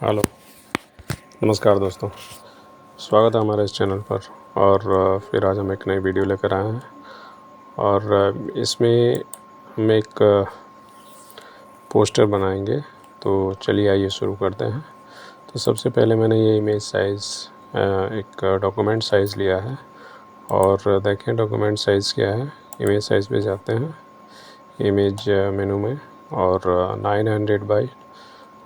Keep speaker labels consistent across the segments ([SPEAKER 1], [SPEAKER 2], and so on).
[SPEAKER 1] Hello, नमस्कार दोस्तों। स्वागत है हमारे इस चैनल पर। और फिर आज हम एक नई वीडियो लेकर आए हैं और इसमें हम एक पोस्टर बनाएंगे। तो चलिए आइए शुरू करते हैं। तो सबसे पहले मैंने ये इमेज साइज़ एक डॉक्यूमेंट साइज़ लिया है और देखें डॉक्यूमेंट साइज़ क्या है। इमेज साइज़ पे जाते हैं, इमेज मेनू में, और 900 बाई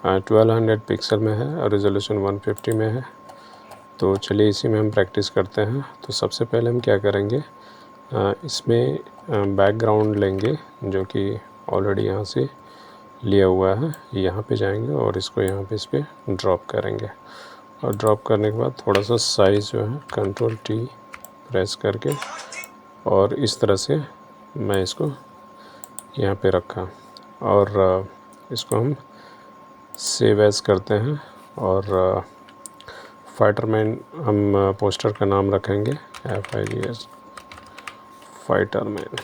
[SPEAKER 1] 1200 पिक्सल में है और रेजोल्यूशन 150 में है। तो चलिए इसी में हम प्रैक्टिस करते हैं। तो सबसे पहले हम क्या करेंगे, इसमें बैकग्राउंड लेंगे जो कि ऑलरेडी यहाँ से लिया हुआ है। यहाँ पे जाएंगे और इसको यहाँ पे इस पर ड्रॉप करेंगे और ड्रॉप करने के बाद थोड़ा सा साइज़ जो है Ctrl+T प्रेस करके और इस तरह से मैं इसको यहाँ पे रखा और इसको हम सेव एज़ करते हैं। और फाइटरमैन हम पोस्टर का नाम रखेंगे FIGS फाइटरमैन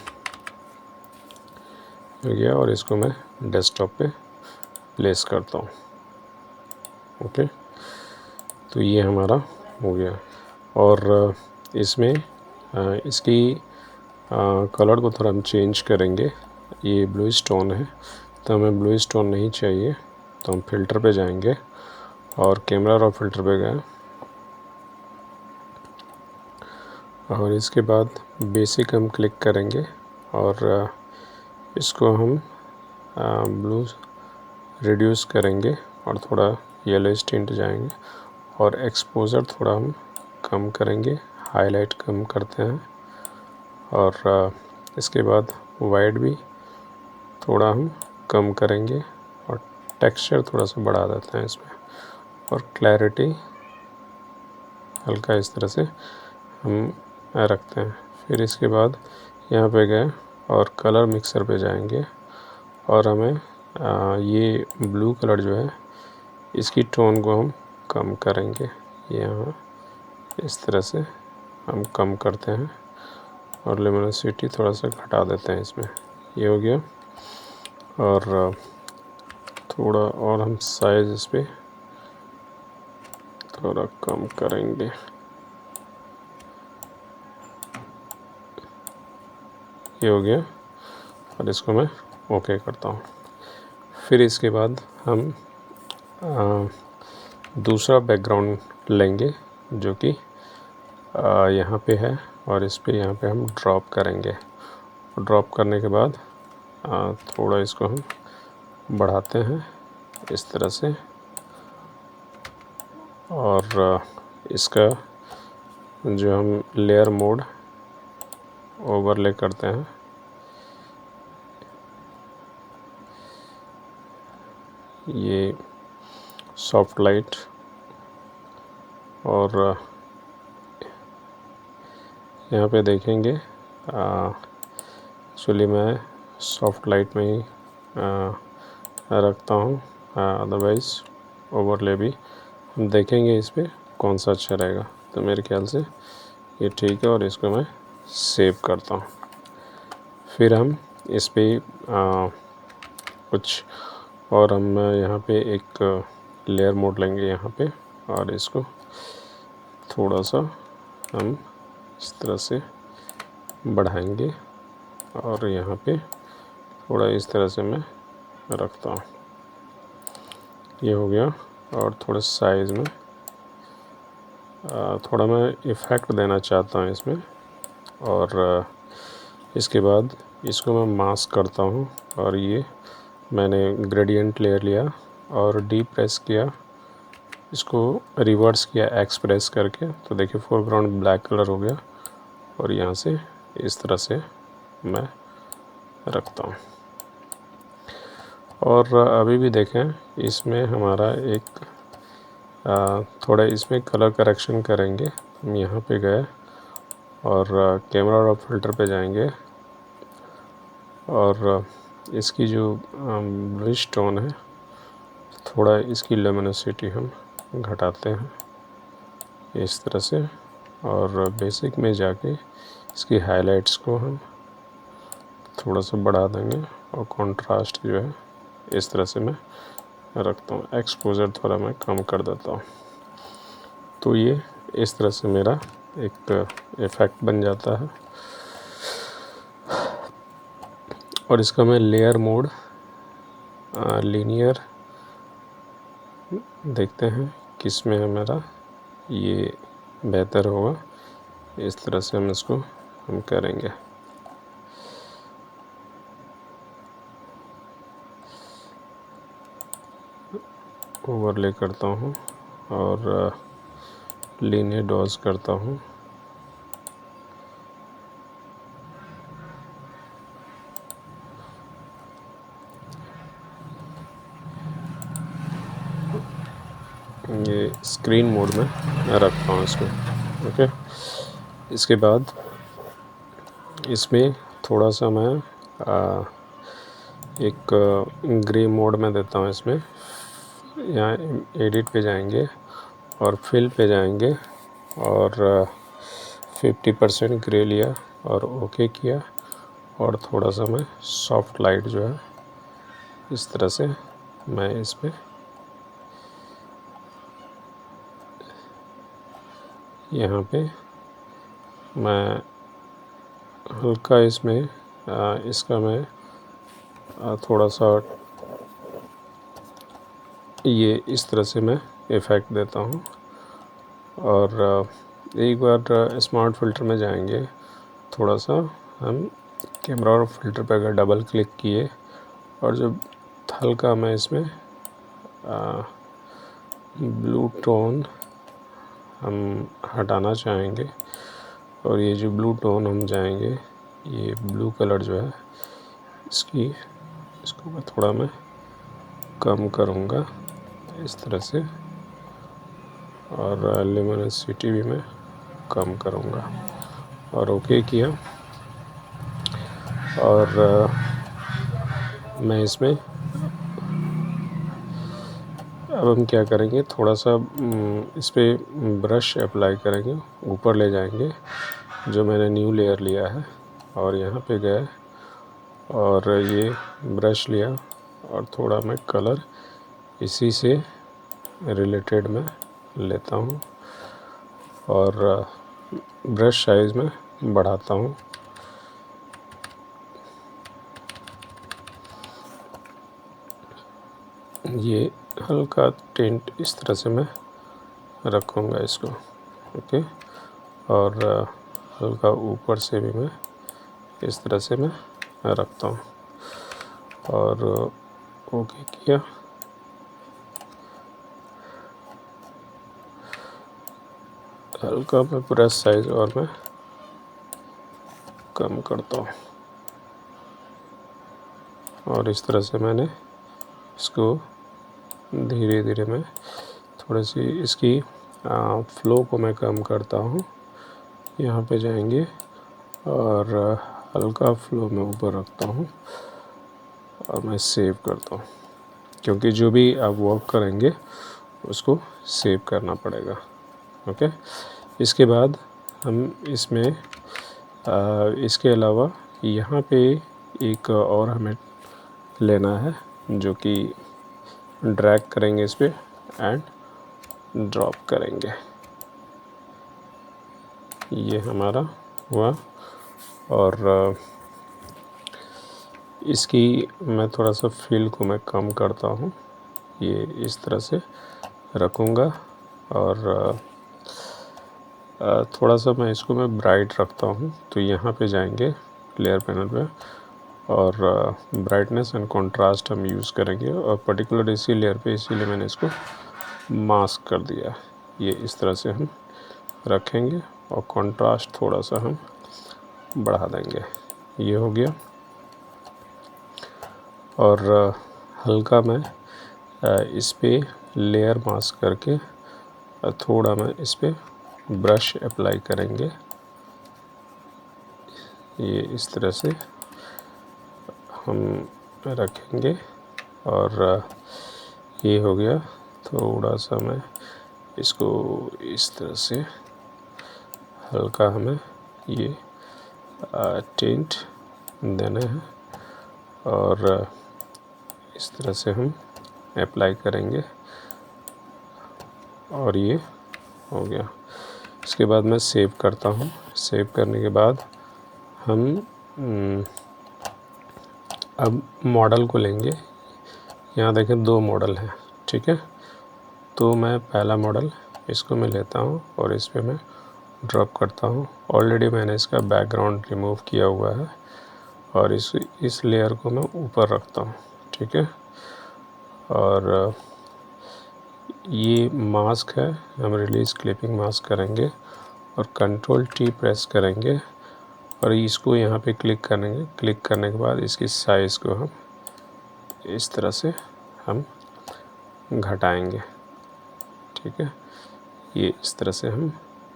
[SPEAKER 1] हो गया और इसको मैं डेस्कटॉप पे प्लेस करता हूँ। ओके, तो ये हमारा हो गया। और इसमें इसकी कलर को थोड़ा हम चेंज करेंगे। ये ब्लू स्टोन है तो हमें ब्लू स्टोन नहीं चाहिए, तो हम फ़िल्टर पे जाएंगे और कैमरा रॉ फ़िल्टर पे गए और इसके बाद बेसिक हम क्लिक करेंगे और इसको हम ब्लू रिड्यूस करेंगे और थोड़ा येलो टिंट जाएंगे और एक्सपोजर थोड़ा हम कम करेंगे, हाईलाइट कम करते हैं। और इसके बाद वाइड भी थोड़ा हम कम करेंगे और टेक्सचर थोड़ा सा बढ़ा देते हैं इसमें और क्लैरिटी हल्का इस तरह से हम रखते हैं। फिर इसके बाद यहाँ पे गए और कलर मिक्सर पे जाएंगे और हमें ये ब्लू कलर जो है इसकी टोन को हम कम करेंगे। यहाँ इस तरह से हम कम करते हैं और लुमिनोसिटी थोड़ा सा घटा देते हैं इसमें। ये हो गया। और थोड़ा और हम साइज़ इस पर थोड़ा कम करेंगे। ये हो गया और इसको मैं ओके करता हूँ। फिर इसके बाद हम दूसरा बैकग्राउंड लेंगे जो कि यहाँ पे है और इस पे यहाँ पे हम ड्रॉप करेंगे। ड्रॉप करने के बाद थोड़ा इसको हम बढ़ाते हैं इस तरह से और इसका जो हम लेयर मोड ओवरले करते हैं, ये सॉफ्ट लाइट, और यहाँ पे देखेंगे एक्चुअली मैं सॉफ्ट लाइट में ही रखता हूँ, अदरवाइज़ ओवरले भी हम देखेंगे इस पर कौन सा अच्छा रहेगा। तो मेरे ख्याल से ये ठीक है और इसको मैं सेव करता हूँ। फिर हम इस पर कुछ और हम यहाँ पे एक लेयर मोड लेंगे यहाँ पे और इसको थोड़ा सा हम इस तरह से बढ़ाएंगे और यहाँ पे थोड़ा इस तरह से मैं रखता हूँ। ये हो गया। और थोड़ा साइज़ में थोड़ा मैं इफ़ेक्ट देना चाहता हूँ इसमें और इसके बाद इसको मैं मास्क करता हूँ और ये मैंने ग्रेडियंट लेयर लिया और डी प्रेस किया, इसको रिवर्स किया एक्स प्रेस करके, तो देखिए फोरग्राउंड ब्लैक कलर हो गया और यहाँ से इस तरह से मैं रखता हूँ। और अभी भी देखें इसमें हमारा एक थोड़ा इसमें कलर करेक्शन करेंगे। हम यहाँ पे गए और कैमरा रॉ फ़िल्टर पे जाएंगे और इसकी जो ब्लूइश टोन है थोड़ा इसकी लुमिनोसिटी हम घटाते हैं इस तरह से और बेसिक में जाके इसकी हाइलाइट्स को हम थोड़ा सा बढ़ा देंगे और कंट्रास्ट जो है इस तरह से मैं रखता हूँ, एक्सपोजर थोड़ा मैं कम कर देता हूँ। तो ये इस तरह से मेरा एक इफ़ेक्ट बन जाता है। और इसका मैं लेयर मोड लीनियर देखते हैं किस में है मेरा ये बेहतर होगा। इस तरह से हम इसको करेंगे। ओवरले करता हूँ और लीनियर डॉज करता हूँ। ये स्क्रीन मोड में मैं रखता हूँ इसको। ओके, इसके बाद इसमें थोड़ा सा मैं एक ग्रे मोड में देता हूँ। इसमें यहाँ एडिट पे जाएंगे और फिल पे जाएंगे और 50% ग्रे लिया और ओके किया और थोड़ा सा मैं सॉफ्ट लाइट जो है इस तरह से मैं इस पे यहाँ पे मैं हल्का इसमें इसका मैं थोड़ा सा ये इस तरह से मैं इफ़ेक्ट देता हूँ। और एक बार स्मार्ट फ़िल्टर में जाएंगे, थोड़ा सा हम कैमरा और फिल्टर पे अगर डबल क्लिक किए और जो हल्का मैं इसमें ब्लू टोन हम हटाना चाहेंगे और ये जो ब्लू टोन हम जाएंगे, ये ब्लू कलर जो है इसको मैं थोड़ा मैं कम करूँगा इस तरह से और ल्यूमिनोसिटी भी मैं कम करूँगा और ओके किया। और मैं इसमें अब हम क्या करेंगे, थोड़ा सा इस पर ब्रश अप्लाई करेंगे, ऊपर ले जाएंगे जो मैंने न्यू लेयर लिया है और यहाँ पे गए और ये ब्रश लिया और थोड़ा मैं कलर इसी से रिलेटेड में लेता हूँ और ब्रश साइज़ में बढ़ाता हूँ। ये हल्का टिंट इस तरह से मैं रखूँगा इसको। ओके, और हल्का ऊपर से भी मैं इस तरह से मैं रखता हूँ और ओके किया। हल्का मैं ब्रश साइज और मैं कम करता हूँ और इस तरह से मैंने इसको धीरे धीरे मैं थोड़ी सी इसकी फ्लो को मैं कम करता हूँ। यहाँ पे जाएंगे और हल्का फ्लो में ऊपर रखता हूँ और मैं सेव करता हूँ, क्योंकि जो भी आप वर्क करेंगे उसको सेव करना पड़ेगा। ओके, इसके बाद हम इसमें इसके अलावा यहाँ पे एक और हमें लेना है जो कि ड्रैग करेंगे इस पर एंड ड्रॉप करेंगे। ये हमारा हुआ और इसकी मैं थोड़ा सा फील को मैं कम करता हूँ, ये इस तरह से रखूँगा और थोड़ा सा मैं इसको मैं ब्राइट रखता हूँ। तो यहाँ पे जाएंगे लेयर पैनल पे और ब्राइटनेस एंड कंट्रास्ट हम यूज़ करेंगे और पर्टिकुलर इसी लेयर पे, इसीलिए मैंने इसको मास्क कर दिया। ये इस तरह से हम रखेंगे और कंट्रास्ट थोड़ा सा हम बढ़ा देंगे। ये हो गया और हल्का मैं इस पे लेयर मास्क करके थोड़ा मैं इस पे ब्रश अप्लाई करेंगे। ये इस तरह से हम रखेंगे और ये हो गया। थोड़ा सा मैं इसको इस तरह से हल्का हमें ये टिंट देना है और इस तरह से हम अप्लाई करेंगे और ये हो गया। इसके बाद मैं सेव करता हूँ। सेव करने के बाद हम अब मॉडल को लेंगे। यहाँ देखें 2 मॉडल हैं, ठीक है। तो मैं पहला मॉडल इसको मैं लेता हूँ और इस पे मैं ड्रॉप करता हूँ। ऑलरेडी मैंने इसका बैकग्राउंड रिमूव किया हुआ है और इस लेयर को मैं ऊपर रखता हूँ, ठीक है। और ये मास्क है, हम रिलीज़ क्लिपिंग मास्क करेंगे और Ctrl+T प्रेस करेंगे और इसको यहाँ पे क्लिक करेंगे। क्लिक करने के बाद इसकी साइज़ को हम इस तरह से हम घटाएंगे, ठीक है। ये इस तरह से हम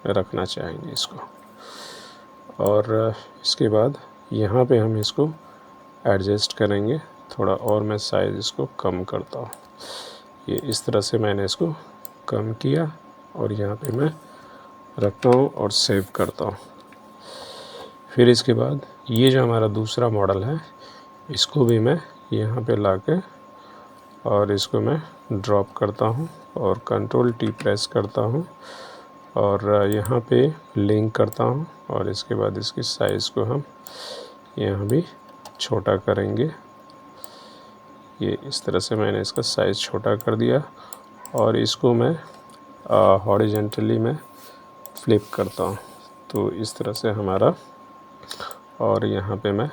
[SPEAKER 1] रखना चाहेंगे इसको। और इसके बाद यहाँ पे हम इसको एडजस्ट करेंगे थोड़ा और। मैं साइज़ इसको कम करता हूँ। ये इस तरह से मैंने इसको कम किया और यहाँ पे मैं रखता हूँ और सेव करता हूँ। फिर इसके बाद ये जो हमारा दूसरा मॉडल है इसको भी मैं यहाँ पे लाके और इसको मैं ड्रॉप करता हूँ और Ctrl+T प्रेस करता हूँ और यहाँ पे लिंक करता हूँ और इसके बाद इसकी साइज़ को हम यहाँ भी छोटा करेंगे। ये इस तरह से मैंने इसका साइज़ छोटा कर दिया और इसको मैं हॉरिजॉन्टली में फ्लिप करता हूँ। तो इस तरह से हमारा, और यहाँ पे मैं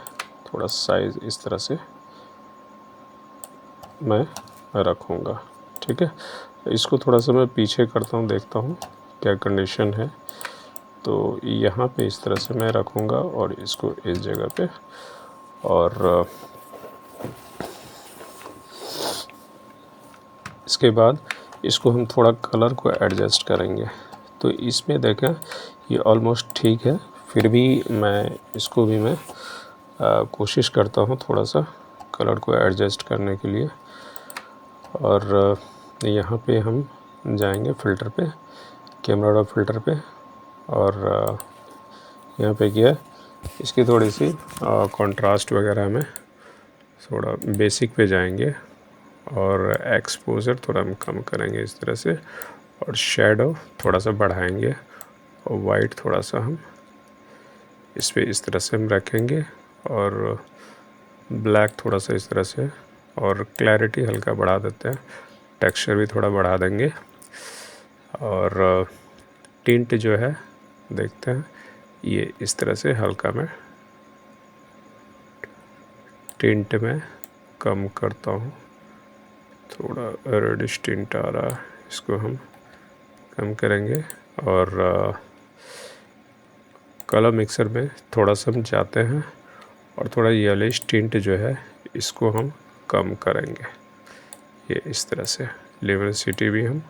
[SPEAKER 1] थोड़ा साइज़ इस तरह से मैं रखूँगा, ठीक है। इसको थोड़ा सा मैं पीछे करता हूँ, देखता हूँ क्या कंडीशन है। तो यहाँ पे इस तरह से मैं रखूँगा और इसको इस जगह पे, और इसके बाद इसको हम थोड़ा कलर को एडजस्ट करेंगे। तो इसमें देखें ये ऑलमोस्ट ठीक है, फिर भी मैं इसको भी मैं कोशिश करता हूँ थोड़ा सा कलर को एडजस्ट करने के लिए। और यहाँ पे हम जाएंगे फ़िल्टर पे, कैमरा रॉ फ़िल्टर पे, और यहाँ पे क्या है इसकी थोड़ी सी कंट्रास्ट वगैरह में थोड़ा बेसिक पे जाएंगे और एक्सपोजर थोड़ा हम कम करेंगे इस तरह से, और शेडो थोड़ा सा बढ़ाएंगे और वाइट थोड़ा सा हम इस पे इस तरह से हम रखेंगे और ब्लैक थोड़ा सा इस तरह से, और क्लैरिटी हल्का बढ़ा देते हैं, टेक्सचर भी थोड़ा बढ़ा देंगे। और टिंट जो है देखते हैं ये इस तरह से हल्का मैं टिंट में कम करता हूँ। थोड़ा रेडिश टिंट आ रहा है, इसको हम कम करेंगे। और कलर मिक्सर में थोड़ा सा हम जाते हैं और थोड़ा येलोइश टिंट जो है इसको हम कम करेंगे। ये इस तरह से लिमिनसिटी भी हम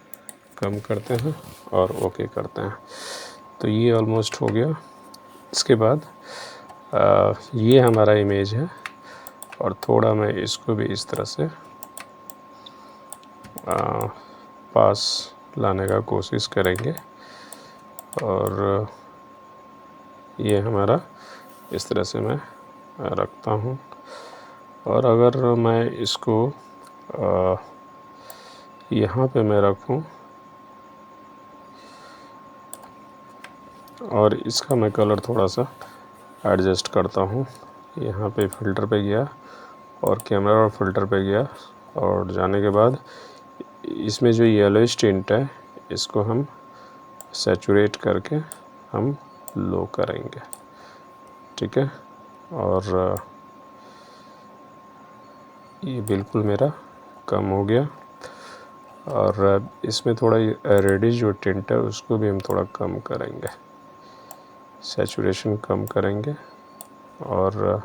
[SPEAKER 1] कम करते हैं और ओके करते हैं। तो ये ऑलमोस्ट हो गया। इसके बाद ये हमारा इमेज है और थोड़ा मैं इसको भी इस तरह से पास लाने का कोशिश करेंगे और ये हमारा इस तरह से मैं रखता हूँ। और अगर मैं इसको यहाँ पे मैं रखूँ और इसका मैं कलर थोड़ा सा एडजस्ट करता हूँ, यहाँ पे फ़िल्टर पे गया और कैमरा और फ़िल्टर पे गया, और जाने के बाद इसमें जो येलोइश टिंट है इसको हम सैचुरेट करके हम लो करेंगे, ठीक है। और ये बिल्कुल मेरा कम हो गया। और इसमें थोड़ा रेडिश जो टिंट है उसको भी हम थोड़ा कम करेंगे, सैचुरेशन कम करेंगे। और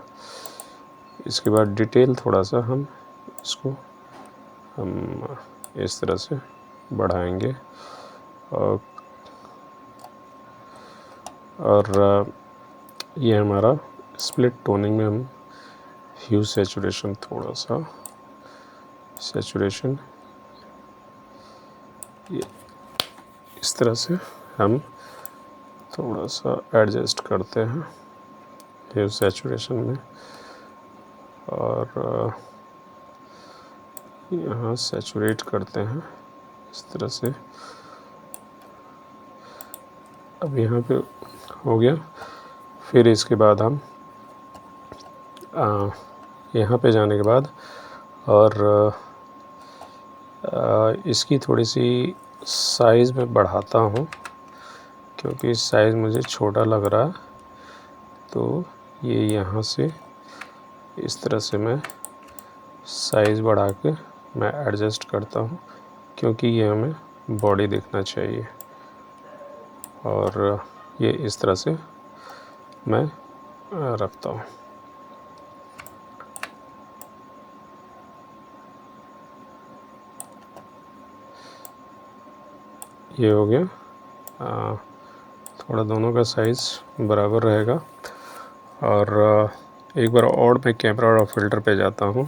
[SPEAKER 1] इसके बाद डिटेल थोड़ा सा हम इसको हम इस तरह से बढ़ाएंगे। और ये हमारा स्प्लिट टोनिंग में हम ह्यू सैचुरेशन, थोड़ा सा सैचुरेशन ये इस तरह से हम थोड़ा सा एडजस्ट करते हैं ह्यू सैचुरेशन में। और यहाँ सैचुरेट करते हैं इस तरह से। अब यहाँ पे हो गया। फिर इसके बाद हम यहाँ पे जाने के बाद और इसकी थोड़ी सी साइज़ में बढ़ाता हूँ, क्योंकि साइज़ मुझे छोटा लग रहा है। तो ये यहाँ से इस तरह से मैं साइज़ बढ़ा के मैं एडजस्ट करता हूँ, क्योंकि ये हमें बॉडी दिखना चाहिए। और ये इस तरह से मैं रखता हूँ। ये हो गया। थोड़ा दोनों का साइज़ बराबर रहेगा। और एक बार और मैं कैमरा और फ़िल्टर पे जाता हूँ,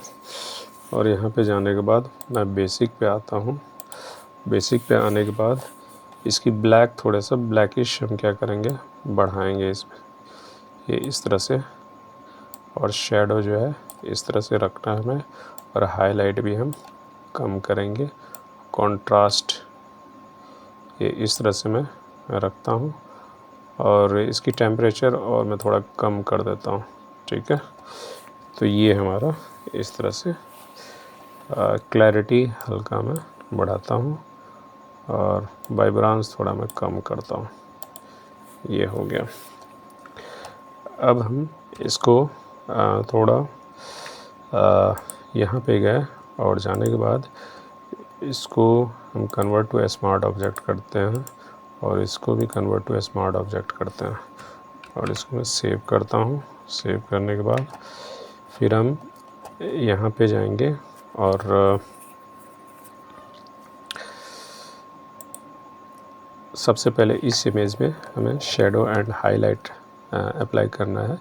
[SPEAKER 1] और यहाँ पे जाने के बाद मैं बेसिक पे आता हूँ। बेसिक पे आने के बाद इसकी ब्लैक थोड़ा सा ब्लैकिश हम क्या करेंगे, बढ़ाएंगे इसमें, ये इस तरह से। और शेडो जो है इस तरह से रखना है हमें, और हाईलाइट भी हम कम करेंगे। कंट्रास्ट ये इस तरह से मैं रखता हूँ, और इसकी टेम्परेचर और मैं थोड़ा कम कर देता हूँ। ठीक है, तो ये हमारा इस तरह से क्लैरिटी हल्का मैं बढ़ाता हूँ, और वाइब्रेंस थोड़ा मैं कम करता हूँ। ये हो गया। अब हम इसको थोड़ा यहाँ पे गए, और जाने के बाद इसको हम कन्वर्ट टू स्मार्ट ऑब्जेक्ट करते हैं, और इसको भी कन्वर्ट टू स्मार्ट ऑब्जेक्ट करते हैं, और इसको मैं सेव करता हूँ। सेव करने के बाद फिर हम यहाँ पे जाएंगे, और सबसे पहले इस इमेज में हमें शेडो एंड हाईलाइट अप्लाई करना है।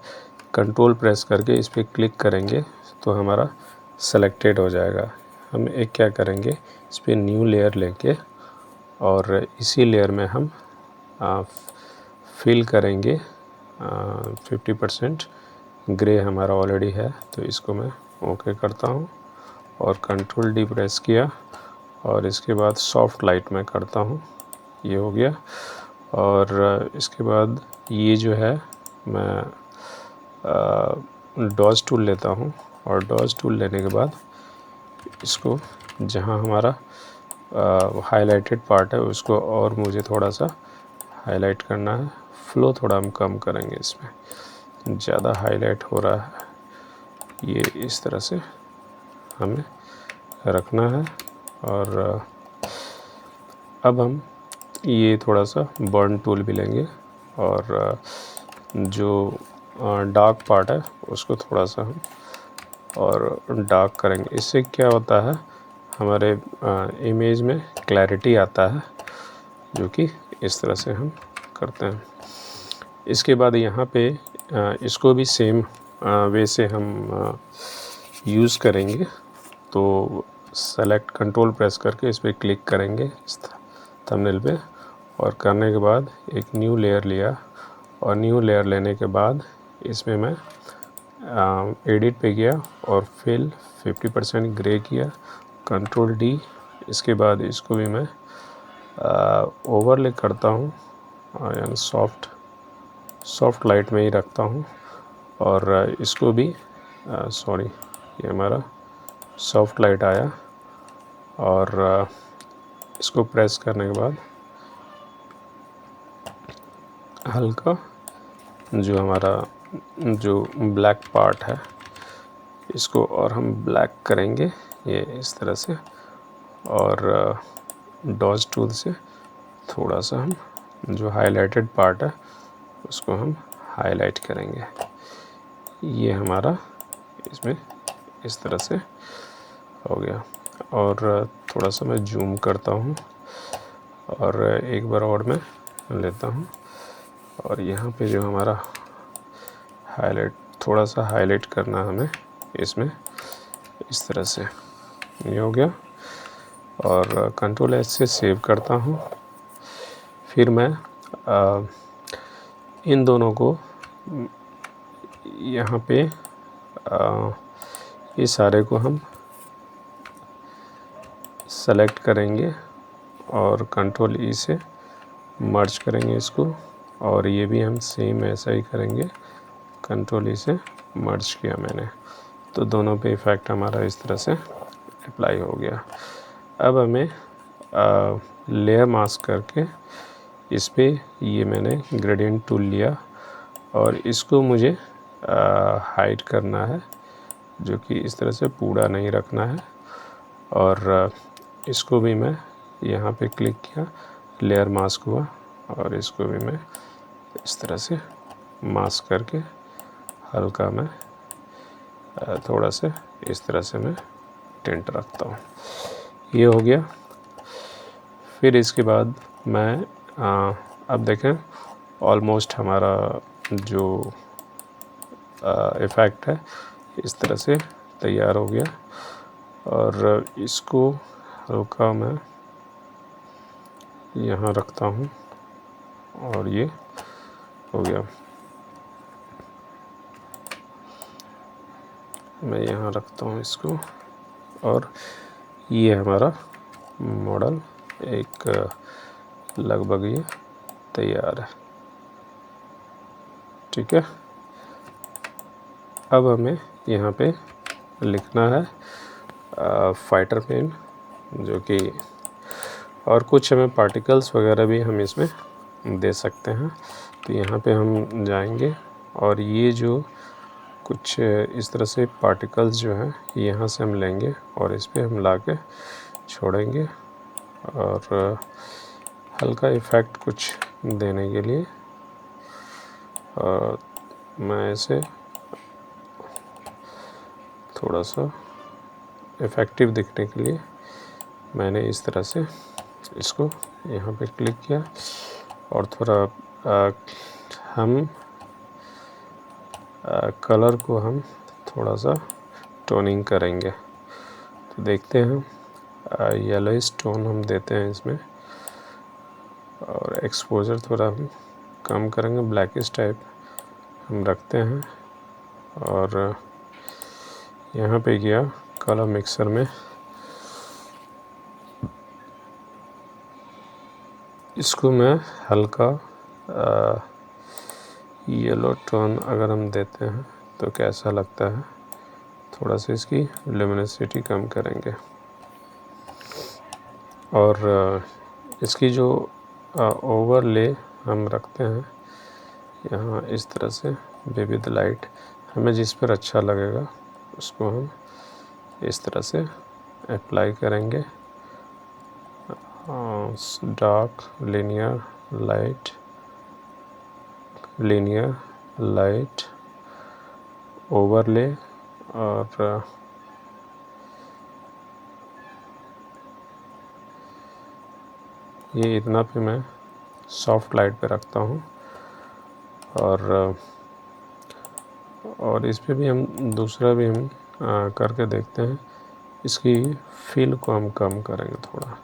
[SPEAKER 1] कंट्रोल प्रेस करके इस पर क्लिक करेंगे तो हमारा सेलेक्टेड हो जाएगा। हम एक क्या करेंगे, इस पर न्यू लेयर लेके, और इसी लेयर में हम फिल करेंगे 50%। ग्रे हमारा ऑलरेडी है, तो इसको मैं ओके करता हूँ, और कंट्रोल डी प्रेस किया, और इसके बाद सॉफ्ट लाइट में करता हूँ। ये हो गया। और इसके बाद ये जो है मैं डॉज टूल लेता हूँ, और डॉज टूल लेने के बाद इसको जहाँ हमारा हाईलाइटेड पार्ट है उसको और मुझे थोड़ा सा हाईलाइट करना है। फ्लो थोड़ा हम कम करेंगे, इसमें ज़्यादा हाईलाइट हो रहा है। ये इस तरह से हमें रखना है। और अब हम ये थोड़ा सा बर्न टूल भी लेंगे, और जो डार्क पार्ट है उसको थोड़ा सा हम और डार्क करेंगे। इससे क्या होता है, हमारे इमेज में क्लैरिटी आता है, जो कि इस तरह से हम करते हैं। इसके बाद यहाँ पे इसको भी सेम वे से हम यूज़ करेंगे। तो सेलेक्ट कंट्रोल प्रेस करके इस पर क्लिक करेंगे इस थंबनेल पे, और करने के बाद एक न्यू लेयर लिया, और न्यू लेयर लेने के बाद इसमें मैं एडिट पे गया और फिल 50% ग्रे किया, कंट्रोल डी। इसके बाद इसको भी मैं ओवरले करता हूँ, यानी सॉफ्ट लाइट में ही रखता हूँ। और इसको भी सॉरी, ये हमारा सॉफ्ट लाइट आया, और इसको प्रेस करने के बाद हल्का जो हमारा जो ब्लैक पार्ट है इसको और हम ब्लैक करेंगे, ये इस तरह से। और डॉज टूल से थोड़ा सा हम जो हाईलाइटेड पार्ट है उसको हम हाईलाइट करेंगे। ये हमारा इसमें इस तरह से हो गया। और थोड़ा सा मैं जूम करता हूँ, और एक बार और मैं लेता हूँ, और यहाँ पे जो हमारा हाईलाइट, थोड़ा सा हाईलाइट करना हमें इसमें इस तरह से। ये हो गया, और कंट्रोल एस से सेव करता हूँ। फिर मैं इन दोनों को यहाँ पे ये सारे को हम सेलेक्ट करेंगे और कंट्रोल ई से मर्ज करेंगे इसको, और ये भी हम सेम ऐसा ही करेंगे, कंट्रोल ई से मर्ज किया मैंने, तो दोनों पे इफ़ेक्ट हमारा इस तरह से अप्लाई हो गया। अब हमें लेयर मास्क करके इस पे ये मैंने ग्रेडियंट टूल लिया और इसको मुझे हाइड करना है, जो कि इस तरह से पूरा नहीं रखना है। और इसको भी मैं यहाँ पे क्लिक किया, लेयर मास्क हुआ, और इसको भी मैं इस तरह से मास्क करके हल्का मैं थोड़ा से इस तरह से मैं टिंट रखता हूँ। ये हो गया। फिर इसके बाद मैं अब देखें ऑलमोस्ट हमारा जो इफ़ेक्ट है इस तरह से तैयार हो गया, और इसको हल्का मैं यहाँ रखता हूँ और ये हो गया। मैं यहाँ रखता हूँ इसको, और ये हमारा मॉडल एक लगभग ये तैयार है। ठीक है, अब हमें यहाँ पे लिखना है फाइटर पेन, जो कि और कुछ हमें पार्टिकल्स वगैरह भी हम इसमें दे सकते हैं। तो यहाँ पे हम जाएंगे और ये जो कुछ इस तरह से पार्टिकल्स जो हैं यहाँ से हम लेंगे और इस पे हम ला के छोड़ेंगे, और हल्का इफ़ेक्ट कुछ देने के लिए, और मैं इसे थोड़ा सा इफ़ेक्टिव दिखने के लिए मैंने इस तरह से इसको यहाँ पे क्लिक किया, और थोड़ा हम कलर को हम थोड़ा सा टोनिंग करेंगे। तो देखते हैं येलोइश टोन हम देते हैं इसमें, और एक्सपोजर थोड़ा हम कम करेंगे, ब्लैकिश टाइप हम रखते हैं। और यहाँ पे गया कलर मिक्सर में, इसको मैं हल्का येलो टोन अगर हम देते हैं तो कैसा लगता है, थोड़ा सा इसकी लुमिनोसिटी कम करेंगे, और इसकी जो ओवरले हम रखते हैं यहाँ इस तरह से विविध लाइट, हमें जिस पर अच्छा लगेगा उसको हम इस तरह से अप्लाई करेंगे। डार्क, लीनियर, लाइट, ओवरले, और ये इतना पे मैं सॉफ्ट लाइट पे रखता हूँ, और इस पे भी हम दूसरा भी हम करके देखते हैं। इसकी फील को हम कम करेंगे थोड़ा,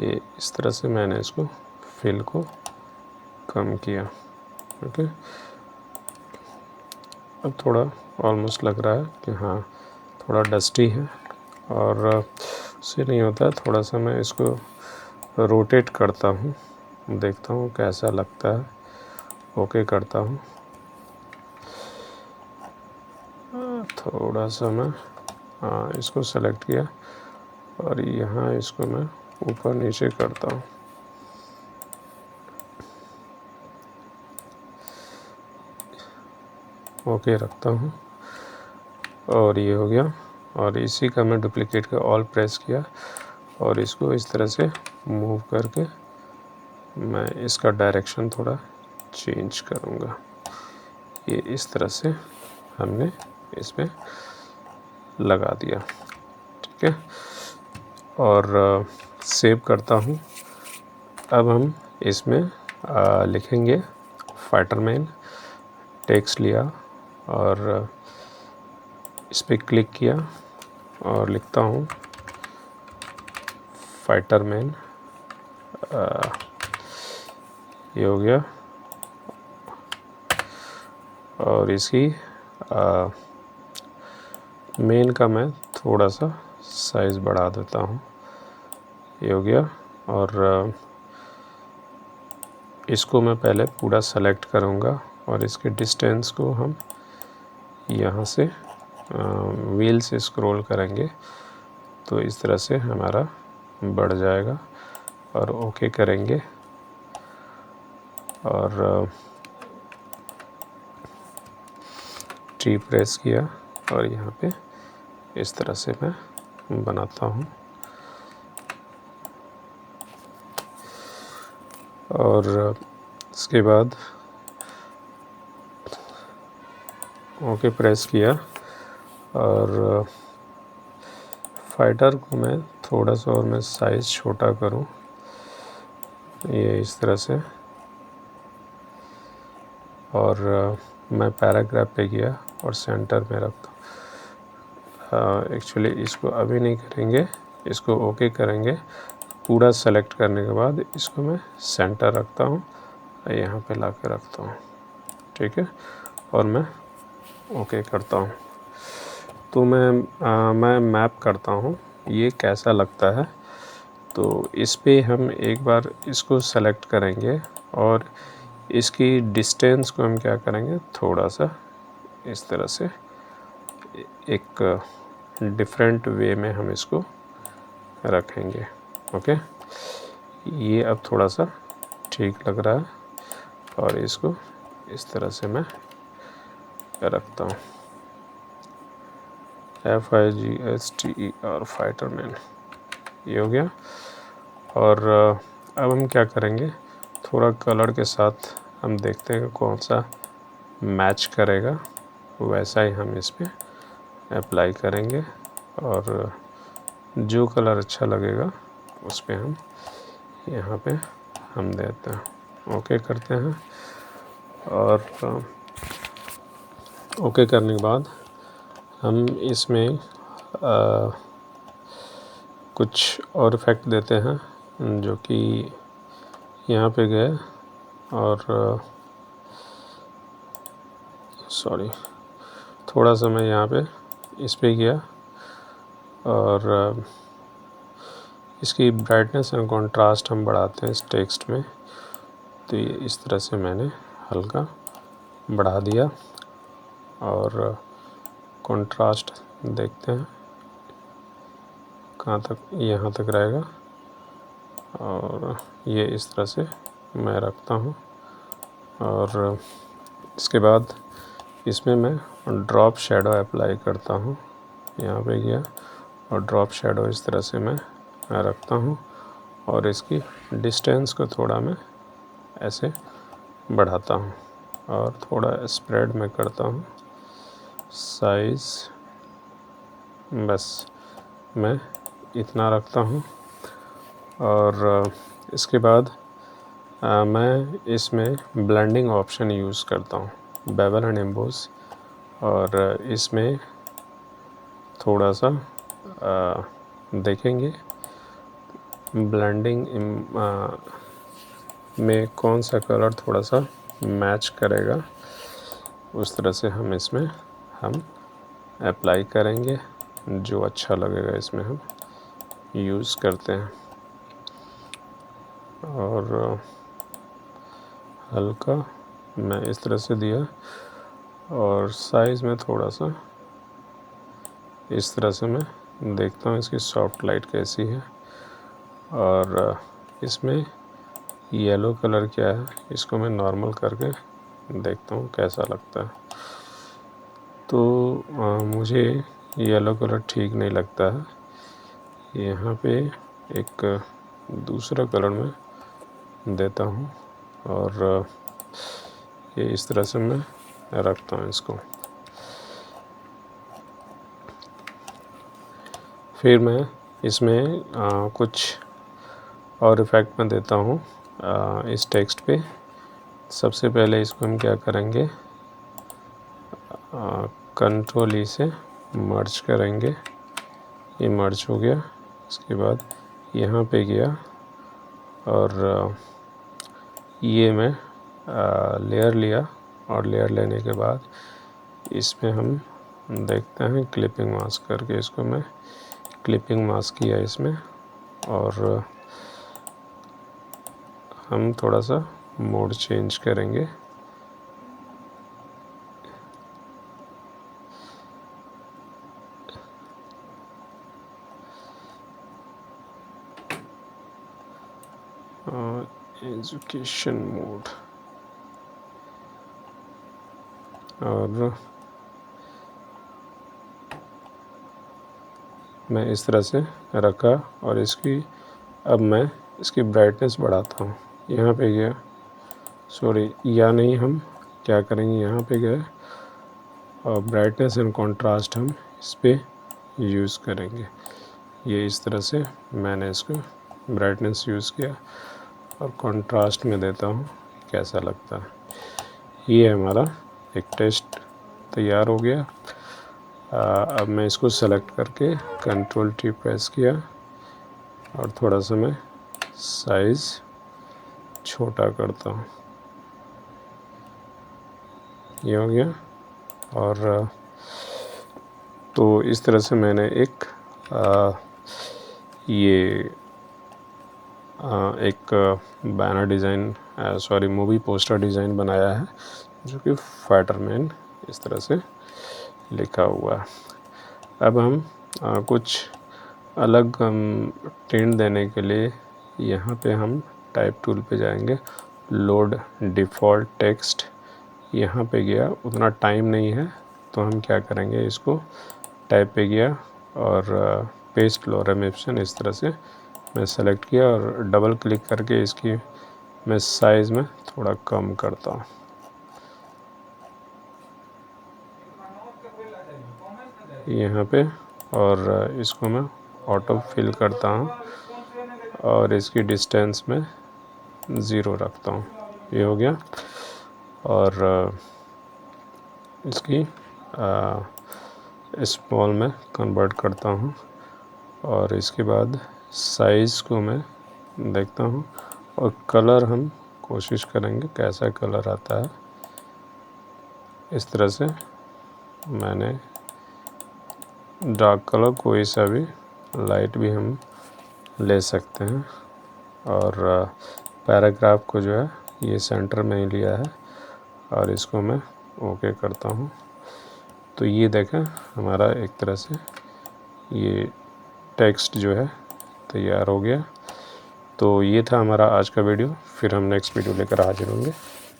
[SPEAKER 1] ये इस तरह से मैंने इसको फील को कम किया। ओके, अब थोड़ा ऑलमोस्ट लग रहा है कि हाँ थोड़ा डस्टी है, और उससे नहीं होता, थोड़ा सा मैं इसको रोटेट करता हूँ, देखता हूँ कैसा लगता है। ओके करता हूँ, थोड़ा सा मैं इसको सेलेक्ट किया और यहाँ इसको मैं ऊपर नीचे करता हूँ। ओके रखता हूँ, और ये हो गया। और इसी का मैं डुप्लीकेट का ऑल प्रेस किया और इसको इस तरह से मूव करके मैं इसका डायरेक्शन थोड़ा चेंज करूँगा। ये इस तरह से हमने इसमें लगा दिया। ठीक है, और सेव करता हूँ। अब हम इसमें लिखेंगे फाइटर मैन, टेक्स्ट लिया और इस पर क्लिक किया और लिखता हूँ फाइटर मैन। ये हो गया, और इसकी मेन का मैं थोड़ा सा साइज़ बढ़ा देता हूँ ये हो गया। और इसको मैं पहले पूरा सेलेक्ट करूँगा और इसके डिस्टेंस को हम यहाँ से व्हील से स्क्रॉल करेंगे तो इस तरह से हमारा बढ़ जाएगा। और ओके करेंगे और टी प्रेस किया और यहाँ पे इस तरह से मैं बनाता हूँ। और इसके बाद ओके प्रेस किया और फाइटर को मैं थोड़ा सा और मैं साइज़ छोटा करूँ, ये इस तरह से। और मैं पैराग्राफ पे गया और सेंटर में रखता हूँ। एक्चुअली इसको अभी नहीं करेंगे, इसको ओके करेंगे। पूरा सेलेक्ट करने के बाद इसको मैं सेंटर रखता हूँ, यहाँ पे ला के रखता हूँ, ठीक है। और मैं ओके करता हूँ तो मैं मैप करता हूँ ये कैसा लगता है। तो इस पे हम एक बार इसको सेलेक्ट करेंगे और इसकी डिस्टेंस को हम क्या करेंगे, थोड़ा सा इस तरह से एक डिफरेंट वे में हम इसको रखेंगे। ओके, ये अब थोड़ा सा ठीक लग रहा है और इसको इस तरह से मैं रखता हूँ। FIGHTER फाइटरमैन, ये हो गया। और अब हम क्या करेंगे, थोड़ा कलर के साथ हम देखते हैं कौन सा मैच करेगा, वैसा ही हम इस पे अप्लाई करेंगे और जो कलर अच्छा लगेगा उस पे हम यहाँ पे हम देते हैं। ओके करते हैं और ओके करने के बाद हम इसमें कुछ और इफ़ेक्ट देते हैं जो कि यहाँ पे गए और सॉरी, थोड़ा सा मैं यहाँ पे इस पे गया और इसकी ब्राइटनेस एंड कंट्रास्ट हम बढ़ाते हैं इस टेक्स्ट में। तो ये इस तरह से मैंने हल्का बढ़ा दिया और कंट्रास्ट देखते हैं कहाँ तक, यहाँ तक रहेगा। और ये इस तरह से मैं रखता हूँ और इसके बाद इसमें मैं ड्रॉप शैडो अप्लाई करता हूँ। यहाँ पे गया और ड्रॉप शैडो इस तरह से मैं रखता हूँ और इसकी डिस्टेंस को थोड़ा मैं ऐसे बढ़ाता हूँ और थोड़ा स्प्रेड में करता हूँ साइज़, बस मैं इतना रखता हूँ। और इसके बाद मैं इसमें ब्लेंडिंग ऑप्शन यूज़ करता हूँ, बेवल एंड एम्बोस। और इसमें थोड़ा सा देखेंगे ब्लेंडिंग में कौन सा कलर थोड़ा सा मैच करेगा, उस तरह से हम इसमें हम अप्लाई करेंगे। जो अच्छा लगेगा इसमें हम यूज़ करते हैं। और हल्का मैं इस तरह से दिया और साइज़ में थोड़ा सा इस तरह से मैं देखता हूँ इसकी सॉफ्ट लाइट कैसी है। और इसमें येलो कलर क्या है, इसको मैं नॉर्मल करके देखता हूँ कैसा लगता है। तो मुझे येलो कलर ठीक नहीं लगता है, यहाँ पे एक दूसरा कलर मैं देता हूँ और ये इस तरह से मैं रखता हूँ इसको। फिर मैं इसमें कुछ और इफ़ेक्ट मैं देता हूँ इस टेक्स्ट पे। सबसे पहले इसको हम क्या करेंगे, कंट्रोल ई से मर्ज करेंगे, ये मर्ज हो गया। इसके बाद यहाँ पे गया और ये मैं लेयर लिया और लेयर लेने के बाद इसमें हम देखते हैं क्लिपिंग मास्क करके, इसको मैं क्लिपिंग मास्क किया इसमें और हम थोड़ा सा मोड चेंज करेंगे। एजुकेशन मोड, और मैं इस तरह से रखा और अब मैं इसकी ब्राइटनेस बढ़ाता हूँ। यहाँ पे गया, सॉरी, या नहीं, हम क्या करेंगे, यहाँ पे गए और ब्राइटनेस एंड कंट्रास्ट हम इस पे यूज़ करेंगे। ये इस तरह से मैंने इसको ब्राइटनेस यूज़ किया और कंट्रास्ट में देता हूँ, कैसा लगता है। ये हमारा एक टेस्ट तैयार हो गया। अब मैं इसको सेलेक्ट करके Ctrl+T प्रेस किया और थोड़ा सा मैं साइज़ छोटा करता हूँ। ये हो गया। और तो इस तरह से मैंने एक banner design, sorry, movie poster design बनाया है, जो कि फाइटरमैन इस तरह से लिखा हुआ है। अब हम कुछ अलग टिंट देने के लिए यहाँ पे हम टाइप टूल पे जाएंगे, लोड डिफ़ॉल्ट टेक्स्ट। यहाँ पे गया, उतना टाइम नहीं है तो हम क्या करेंगे, इसको टाइप पे गया और पेस्ट लॉरम ऑप्शन इस तरह से मैं सेलेक्ट किया और डबल क्लिक करके इसकी मैं साइज़ में थोड़ा कम करता हूँ। यहाँ पे, और इसको मैं ऑटो फिल करता हूँ और इसकी डिस्टेंस में 0 रखता हूँ। ये हो गया। और इसकी स्मॉल में कन्वर्ट करता हूँ और इसके बाद साइज़ को मैं देखता हूँ और कलर हम कोशिश करेंगे कैसा कलर आता है। इस तरह से मैंने डार्क कलर, कोई सा भी, लाइट भी हम ले सकते हैं। और पैराग्राफ को जो है ये सेंटर में ही लिया है और इसको मैं ओके करता हूँ। तो ये देखें, हमारा एक तरह से ये टेक्स्ट जो है तैयार हो गया। तो ये था हमारा आज का वीडियो। फिर हम नेक्स्ट वीडियो लेकर हाजिर होंगे।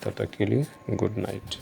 [SPEAKER 1] तब तक के लिए गुड नाइट।